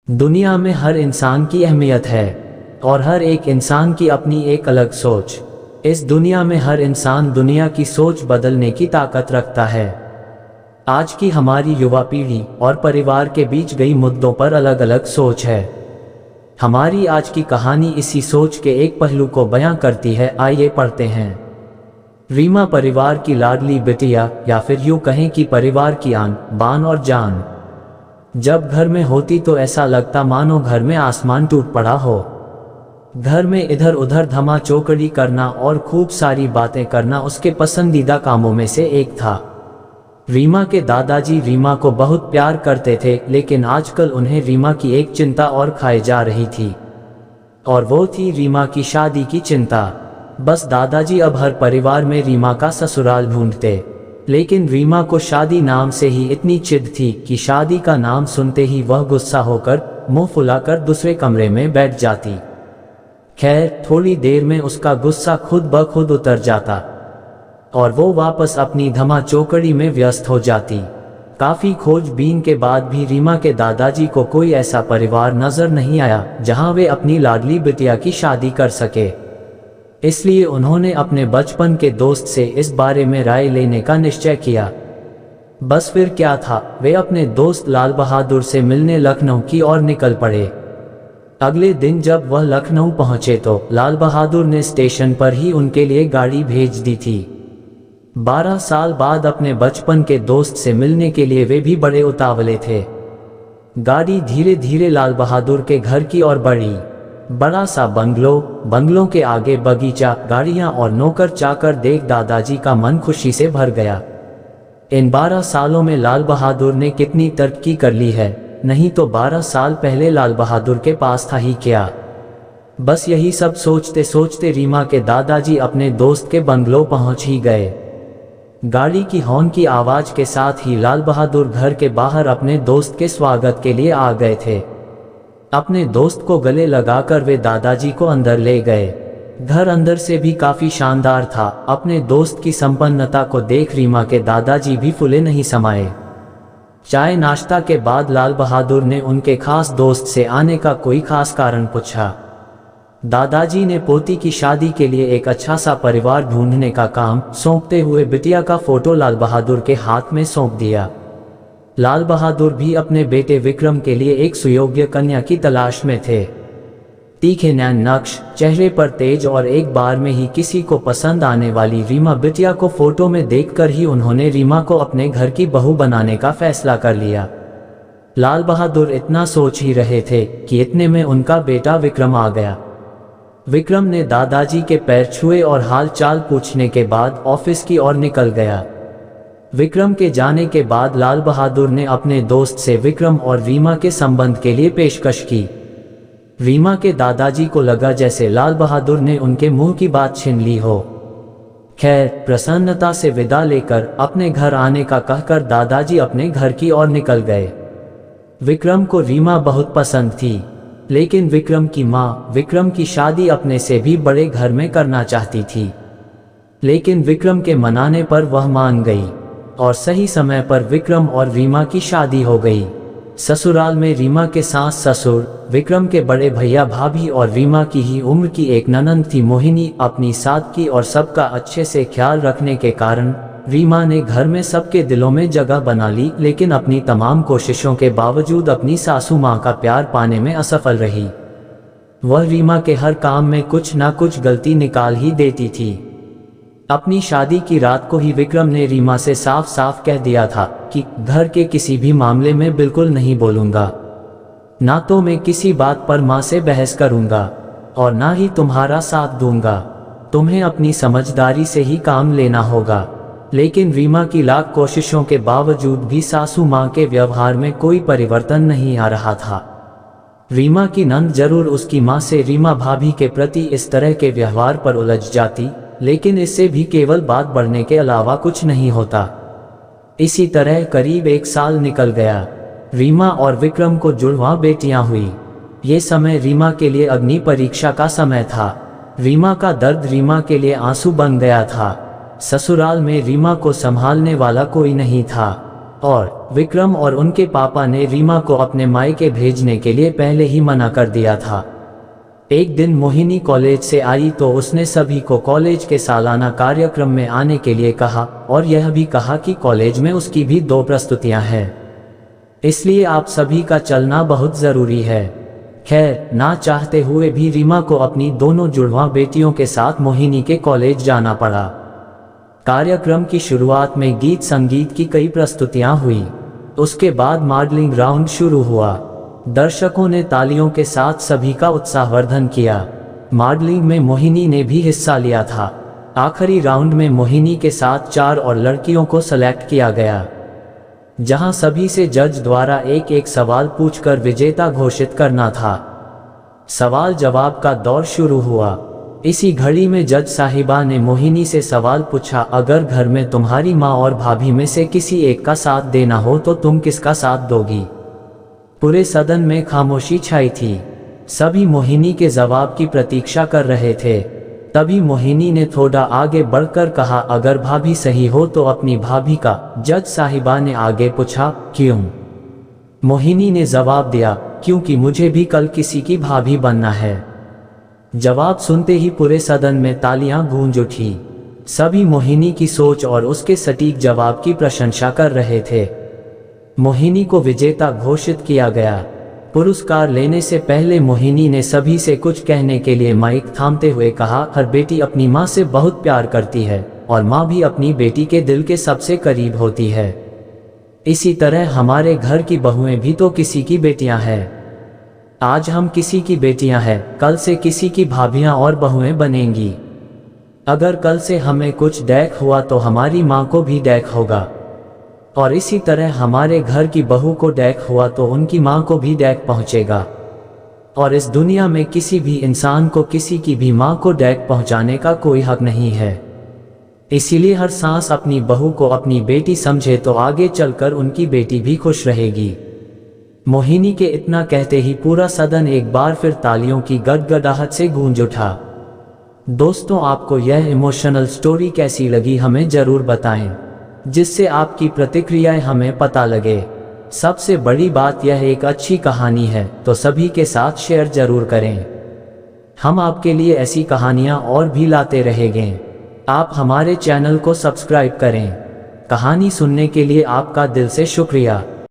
दुनिया में हर इंसान की अहमियत है और हर एक इंसान की अपनी एक अलग सोच। इस दुनिया में हर इंसान दुनिया की सोच बदलने की ताकत रखता है। आज की हमारी युवा पीढ़ी और परिवार के बीच कई मुद्दों पर अलग अलग सोच है। हमारी आज की कहानी इसी सोच के एक पहलू को बयां करती है। आइए पढ़ते हैं। रीमा परिवार की लाडली बिटिया, या फिर यूं कहें कि परिवार की आन बान और जान। जब घर में होती तो ऐसा लगता मानो घर में आसमान टूट पड़ा हो। घर में इधर उधर धमा चौकड़ी करना और खूब सारी बातें करना उसके पसंदीदा कामों में से एक था। रीमा के दादाजी रीमा को बहुत प्यार करते थे, लेकिन आजकल उन्हें रीमा की एक चिंता और खाए जा रही थी, और वो थी रीमा की शादी की चिंता। बस दादाजी अब हर परिवार में रीमा का ससुराल ढूंढते, लेकिन रीमा को शादी नाम से ही इतनी चिढ़ थी कि शादी का नाम सुनते ही वह गुस्सा होकर मुंह फुलाकर दूसरे कमरे में बैठ जाती। खैर, थोड़ी देर में उसका गुस्सा खुद ब खुद उतर जाता और वो वापस अपनी धमा चौकड़ी में व्यस्त हो जाती। काफी खोजबीन के बाद भी रीमा के दादाजी को कोई ऐसा परिवार नजर नहीं आया जहां वे अपनी लाडली बिटिया की शादी कर सके। इसलिए उन्होंने अपने बचपन के दोस्त से इस बारे में राय लेने का निश्चय किया। बस फिर क्या था, वे अपने दोस्त लाल बहादुर से मिलने लखनऊ की ओर निकल पड़े। अगले दिन जब वह लखनऊ पहुंचे तो लाल बहादुर ने स्टेशन पर ही उनके लिए गाड़ी भेज दी थी। 12 साल बाद अपने बचपन के दोस्त से मिलने के लिए वे भी बड़े उतावले थे। गाड़ी धीरे धीरे लाल बहादुर के घर की ओर बढ़ी। बड़ा सा बंगलों के आगे बगीचा, गाड़ियां और नौकर चाकर देख दादाजी का मन खुशी से भर गया। इन 12 सालों में लाल बहादुर ने कितनी तरक्की कर ली है, नहीं तो 12 साल पहले लाल बहादुर के पास था ही क्या। बस यही सब सोचते सोचते रीमा के दादाजी अपने दोस्त के बंगलो पहुंच ही गए। गाड़ी की हॉर्न की आवाज के साथ ही लाल बहादुर घर के बाहर अपने दोस्त के स्वागत के लिए आ गए थे। अपने दोस्त को गले लगाकर वे दादाजी को अंदर ले गए। घर अंदर से भी काफी शानदार था। अपने दोस्त की संपन्नता को देख रीमा के दादाजी भी फूले नहीं समाये। चाय नाश्ता के बाद लाल बहादुर ने उनके खास दोस्त से आने का कोई खास कारण पूछा। दादाजी ने पोती की शादी के लिए एक अच्छा सा परिवार ढूंढने का काम सौंपते हुए बिटिया का फोटो लाल बहादुर के हाथ में सौंप दिया। लाल बहादुर भी अपने बेटे विक्रम के लिए एक सुयोग्य कन्या की तलाश में थे। तीखे नैन नक्श, चेहरे पर तेज और एक बार में ही किसी को पसंद आने वाली रीमा बिटिया को फोटो में देखकर ही उन्होंने रीमा को अपने घर की बहू बनाने का फैसला कर लिया। लाल बहादुर इतना सोच ही रहे थे कि इतने में उनका बेटा विक्रम आ गया। विक्रम ने दादाजी के पैर छुए और हाल चाल पूछने के बाद ऑफिस की ओर निकल गया। विक्रम के जाने के बाद लाल बहादुर ने अपने दोस्त से विक्रम और रीमा के संबंध के लिए पेशकश की। रीमा के दादाजी को लगा जैसे लाल बहादुर ने उनके मुंह की बात छीन ली हो। खैर, प्रसन्नता से विदा लेकर अपने घर आने का कहकर दादाजी अपने घर की ओर निकल गए। विक्रम को रीमा बहुत पसंद थी, लेकिन विक्रम की माँ विक्रम की शादी अपने से भी बड़े घर में करना चाहती थी। लेकिन विक्रम के मनाने पर वह मान गई और सही समय पर विक्रम और रीमा की शादी हो गई। ससुराल में रीमा के सास ससुर, विक्रम के बड़े भैया भाभी और रीमा की ही उम्र की एक ननंद थी मोहिनी। अपनी सादगी और सबका अच्छे से ख्याल रखने के कारण रीमा ने घर में सबके दिलों में जगह बना ली, लेकिन अपनी तमाम कोशिशों के बावजूद अपनी सासू माँ का प्यार पाने में असफल रही। वह रीमा के हर काम में कुछ ना कुछ गलती निकाल ही देती थी। अपनी शादी की रात को ही विक्रम ने रीमा से साफ साफ कह दिया था कि घर के किसी भी मामले में बिल्कुल नहीं बोलूंगा, ना तो मैं किसी बात पर माँ से बहस करूंगा और ना ही तुम्हारा साथ दूंगा। तुम्हें अपनी समझदारी से ही काम लेना होगा। लेकिन रीमा की लाख कोशिशों के बावजूद भी सासू माँ के व्यवहार में कोई परिवर्तन नहीं आ रहा था। रीमा की नंद जरूर उसकी माँ से रीमा भाभी के प्रति इस तरह के व्यवहार पर उलझ जाती, लेकिन इससे भी केवल बात बढ़ने के अलावा कुछ नहीं होता। इसी तरह करीब 1 साल निकल गया। रीमा और विक्रम को जुड़वा बेटियां हुई। ये समय रीमा के लिए अग्नि परीक्षा का समय था। रीमा का दर्द रीमा के लिए आंसू बन गया था। ससुराल में रीमा को संभालने वाला कोई नहीं था और विक्रम और उनके पापा ने रीमा को अपने मायके भेजने के लिए पहले ही मना कर दिया था। एक दिन मोहिनी कॉलेज से आई तो उसने सभी को कॉलेज के सालाना कार्यक्रम में आने के लिए कहा और यह भी कहा कि कॉलेज में उसकी भी 2 प्रस्तुतियां हैं, इसलिए आप सभी का चलना बहुत ज़रूरी है। खैर, ना चाहते हुए भी रीमा को अपनी दोनों जुड़वां बेटियों के साथ मोहिनी के कॉलेज जाना पड़ा। कार्यक्रम की शुरुआत में गीत संगीत की कई प्रस्तुतियां हुई। उसके बाद मॉडलिंग राउंड शुरू हुआ। दर्शकों ने तालियों के साथ सभी का उत्साहवर्धन किया। मॉडलिंग में मोहिनी ने भी हिस्सा लिया था। आखिरी राउंड में मोहिनी के साथ 4 और लड़कियों को सेलेक्ट किया गया, जहां सभी से जज द्वारा एक एक सवाल पूछकर विजेता घोषित करना था। सवाल जवाब का दौर शुरू हुआ। इसी घड़ी में जज साहिबा ने मोहिनी से सवाल पूछा, अगर घर में तुम्हारी माँ और भाभी में से किसी एक का साथ देना हो तो तुम किसका साथ दोगी? पूरे सदन में खामोशी छाई थी। सभी मोहिनी के जवाब की प्रतीक्षा कर रहे थे। तभी मोहिनी ने थोड़ा आगे बढ़कर कहा, अगर भाभी सही हो तो अपनी भाभी का। जज साहिबा ने आगे पूछा, क्यों? मोहिनी ने जवाब दिया, क्योंकि मुझे भी कल किसी की भाभी बनना है। जवाब सुनते ही पूरे सदन में तालियां गूंज उठी। सभी मोहिनी की सोच और उसके सटीक जवाब की प्रशंसा कर रहे थे। मोहिनी को विजेता घोषित किया गया। पुरस्कार लेने से पहले मोहिनी ने सभी से कुछ कहने के लिए माइक थामते हुए कहा, हर बेटी अपनी माँ से बहुत प्यार करती है और माँ भी अपनी बेटी के दिल के सबसे करीब होती है। इसी तरह हमारे घर की बहुएं भी तो किसी की बेटियां हैं। आज हम किसी की बेटियां हैं, कल से किसी की भाभियां और बहुएं बनेंगी। अगर कल से हमें कुछ डैक हुआ तो हमारी माँ को भी डैक होगा, और इसी तरह हमारे घर की बहू को डैक हुआ तो उनकी माँ को भी डैक पहुँचेगा। और इस दुनिया में किसी भी इंसान को किसी की भी माँ को डैक पहुँचाने का कोई हक नहीं है। इसीलिए हर सांस अपनी बहू को अपनी बेटी समझे तो आगे चलकर उनकी बेटी भी खुश रहेगी। मोहिनी के इतना कहते ही पूरा सदन एक बार फिर तालियों की गड़गड़ाहट से गूंज उठा। दोस्तों, आपको यह इमोशनल स्टोरी कैसी लगी हमें जरूर बताएं, जिससे आपकी प्रतिक्रियाएं हमें पता लगे। सबसे बड़ी बात यह एक अच्छी कहानी है तो सभी के साथ शेयर जरूर करें। हम आपके लिए ऐसी कहानियां और भी लाते रहेंगे। आप हमारे चैनल को सब्सक्राइब करें। कहानी सुनने के लिए आपका दिल से शुक्रिया।